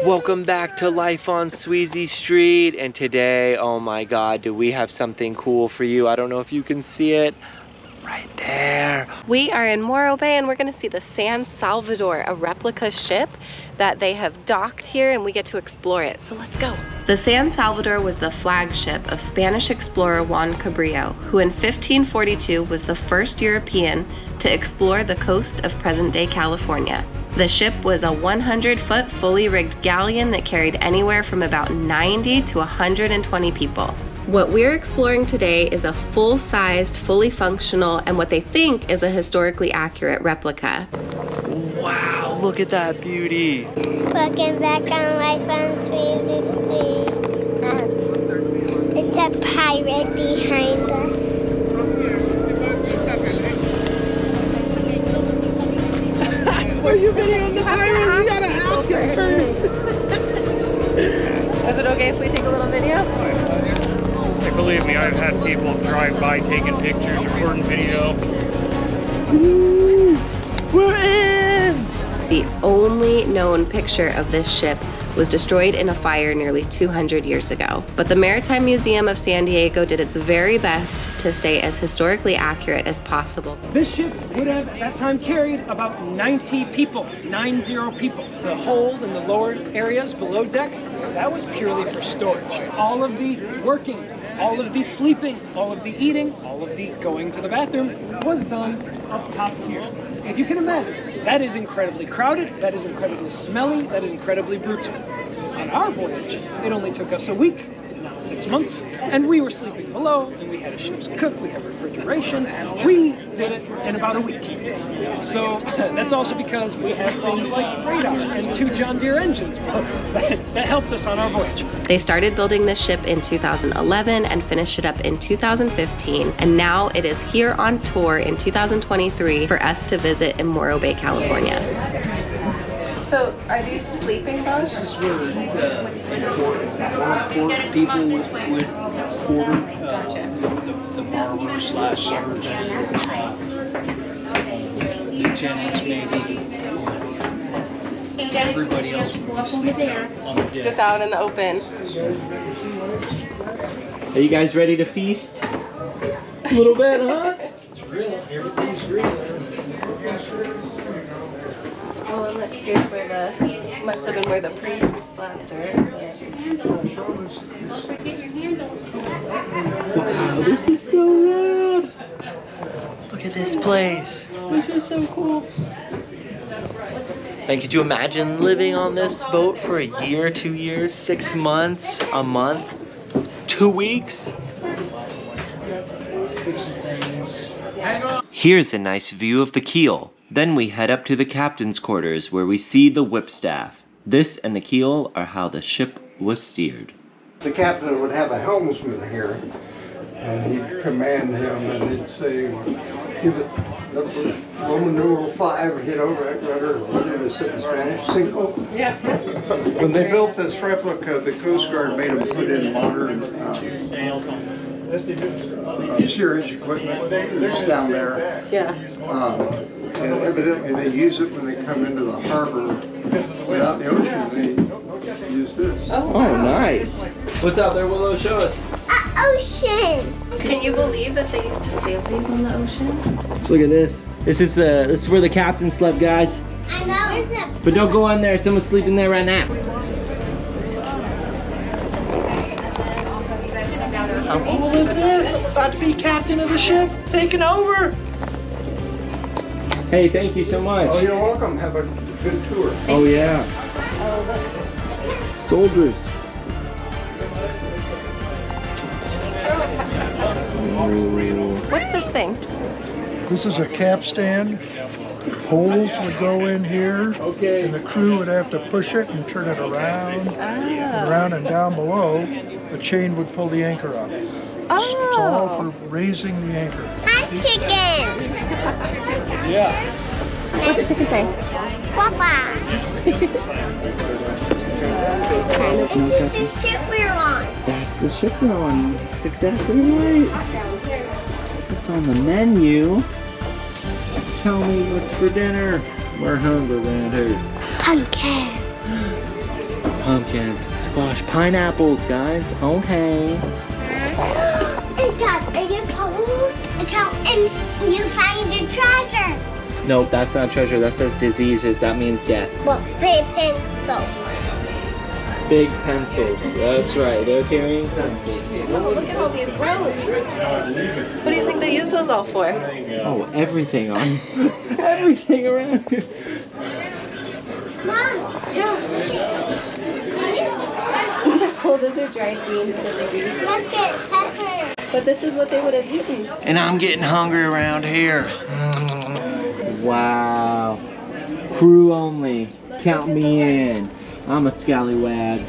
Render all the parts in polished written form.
Welcome back to Life on Sweezy Street, and today, oh my god, do we have something cool for you. I don't know if you can see it right there. We are in Morro Bay and we're going to see the San Salvador, a replica ship that they have docked here, and we get to explore it. So let's go. The San Salvador was the flagship of Spanish explorer Juan Cabrillo, who in 1542 was the first European to explore the coast of present-day California. The ship was a 100-foot fully rigged galleon that carried anywhere from about 90 to 120 people. What we're exploring today is a full-sized, fully functional, and what they think is a historically accurate replica. Wow, look at that beauty. Welcome back on Life on Sweezy Street. It's a pirate behind us. Are you videoing the pirate? You gotta ask him first. Is it okay if we take a little video? Hey, believe me, I've had people drive by taking pictures, recording video. We're in! The only known picture of this ship was destroyed in a fire nearly 200 years ago. But the Maritime Museum of San Diego did its very best to stay as historically accurate as possible. This ship would have at that time carried about 90 people, 90 people. The hold and the lower areas below deck, that was purely for storage. All of the working, all of the sleeping, all of the eating, all of the going to the bathroom was done up top here. If you can imagine, that is incredibly crowded, that is incredibly smelly, that is incredibly brutal. On our voyage, it only took us a week, not 6 months, and we were sleeping below, and we had a ship's cook, we had refrigeration, and we did it in about a week. So that's also because we have things like radar and 2 John Deere engines that helped us on our voyage. They started building this ship in 2011 and finished it up in 2015, and now it is here on tour in 2023 for us to visit in Morro Bay, California. So, are these sleeping bars? This is where the important people would order the barber slash surgeon, lieutenants maybe. Everybody else would be sleeping out on the deck. Just out in the open. Are you guys ready to feast? A little bit, huh? It's real. Everything's real. Oh, and look, here's where must have been where the priest slept, right? Wow, this is so rad. Look at this place. This is so cool. And could you imagine living on this boat for a year, 2 years, 6 months, a month, 2 weeks? Here's a nice view of the keel. Then we head up to the captain's quarters where we see the whipstaff. This and the keel are how the ship was steered. The captain would have a helmsman here, and he'd command him, and he'd say, give it Roman numeral 5, hit over that rudder, what did it say in Spanish? Cinco? Yeah. When they built this replica, the Coast Guard made them put in modern steerage equipment. It's down there. Yeah. And evidently they use it when they come into the harbor without the ocean. They use this. Oh, nice. What's out there, Willow? Show us. Ocean! Can you believe that they used to sail these on the ocean? Look at this. This is where the captain slept, guys. I know. But don't go in there. Someone's sleeping there right now. How cool is this? I'm about to be captain of the ship, taking over. Hey, thank you so much. Oh, you're welcome. Have a good tour. Oh, yeah. Soldiers. What's this thing? This is a capstan. Poles would go in here, and the crew would have to push it and turn it around, and around and down below. The chain would pull the anchor up. It's all for raising the anchor. Hot chicken! Yeah. What's the chicken say? Papa! This is the ship we're on. That's the ship we're on. That's exactly right. It's on the menu. Tell me what's for dinner. We're hungry, Randy. Pumpkin. pumpkins, squash, pineapples, guys. Okay. It got your poles, and you find the treasure. Nope, that's not treasure. That says diseases. That means death. Well, big pencil. Big pencils. That's right. They're carrying pencils. Oh, look at all these roads. What do you think they use those all for? Oh, everything on. Everything around here. Mom, Oh, those are dried beans that they use. look at pepper. But this is what they would have eaten. And I'm getting hungry around here. Wow. Crew only. Count me in. I'm a scallywag.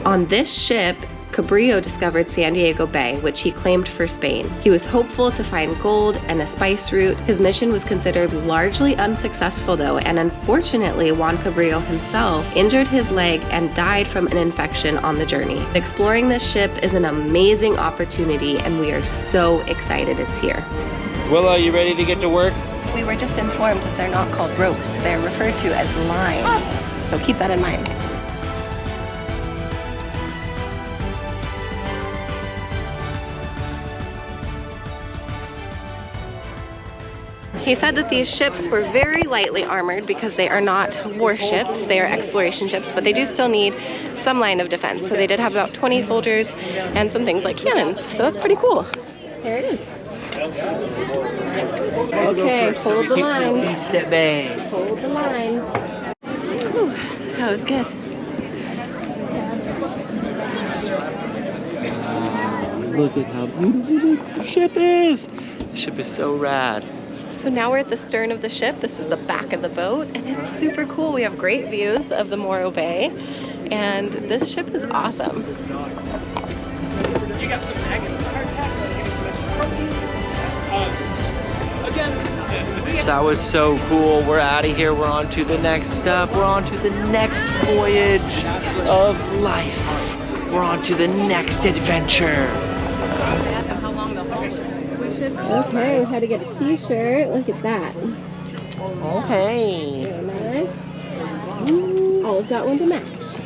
On this ship, Cabrillo discovered San Diego Bay, which he claimed for Spain. He was hopeful to find gold and a spice route. His mission was considered largely unsuccessful though, and unfortunately Juan Cabrillo himself injured his leg and died from an infection on the journey. Exploring this ship is an amazing opportunity and we are so excited it's here. Willow, you ready to get to work? We were just informed that they're not called ropes, they're referred to as lines. So keep that in mind. He said that these ships were very lightly armored because they are not warships, they are exploration ships, but they do still need some line of defense. So they did have about 20 soldiers and some things like cannons. So that's pretty cool. There it is. Okay, hold the line. Step back. Hold the line. Whew, that was good. Look at how beautiful this ship is. The ship is so rad. So now we're at the stern of the ship. This is the back of the boat, and it's super cool. We have great views of the Morro Bay, and this ship is awesome. You got some maggots. Again, That was so cool. We're out of here. We're on to the next step. We're on to the next voyage of life. We're on to the next adventure. Okay, we had to get a t-shirt. Look at that. Okay. Very nice. Olive got one to match.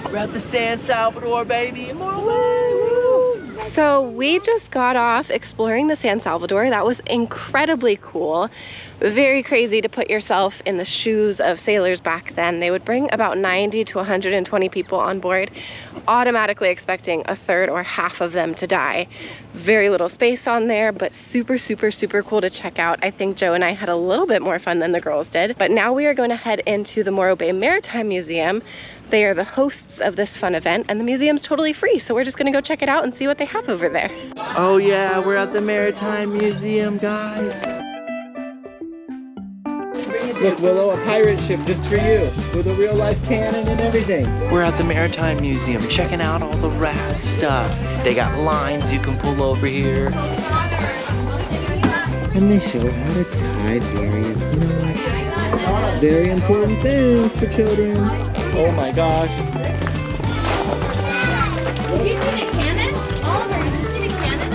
We're at the San Salvador, baby. Morro Bay. So we just got off exploring the San Salvador. That was incredibly cool. Very crazy to put yourself in the shoes of sailors back then. They would bring about 90 to 120 people on board, automatically expecting a third or half of them to die. Very little space on there, but super, super, super cool to check out. I think Joe and I had a little bit more fun than the girls did. But now we are going to head into the Morro Bay Maritime Museum. They are the hosts of this fun event, and the museum's totally free, so we're just gonna go check it out and see what they have over there. Oh yeah, we're at the Maritime Museum, guys. Look, Willow, a pirate ship just for you, with a real life cannon and everything. We're at the Maritime Museum, checking out all the rad stuff. They got lines you can pull over here. And they show how to tie various knots. Very important things for children. Oh my gosh. Did you see the cannon? Oliver, did you see the cannon?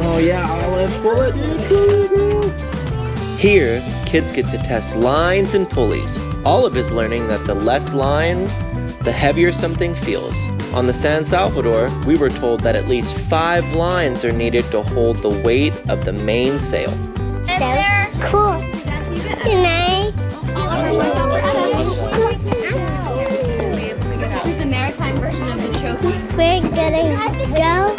Oh yeah, Olive, pull it. Here, kids get to test lines and pulleys. Olive is learning that the less line, the heavier something feels. On the San Salvador, we were told that at least 5 lines are needed to hold the weight of the main sail. They're cool. Good night. This is the maritime version of the trophy. We're gonna go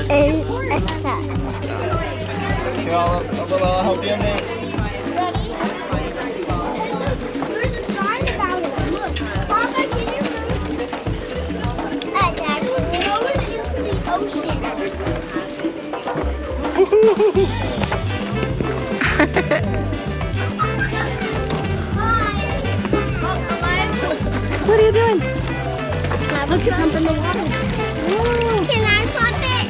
and assess. I'll help you, man. What are you doing? Look, you're pumping the water. Can I pump it?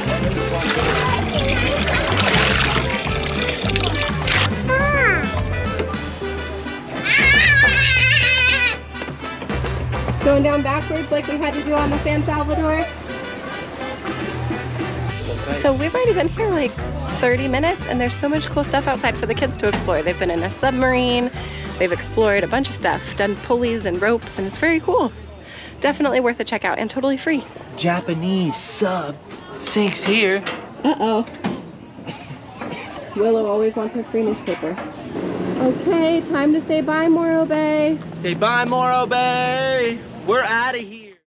Going down backwards like we had to do on the San Salvador. So we've already been here like 30 minutes, and there's so much cool stuff outside for the kids to explore. They've been in a submarine, they've explored a bunch of stuff, done pulleys and ropes, and it's very cool. Definitely worth a check out and totally free. Japanese sub sinks here. Uh-oh. Willow always wants her free newspaper. Okay, time to say bye, Morro Bay. Say bye, Morro Bay. We're out of here.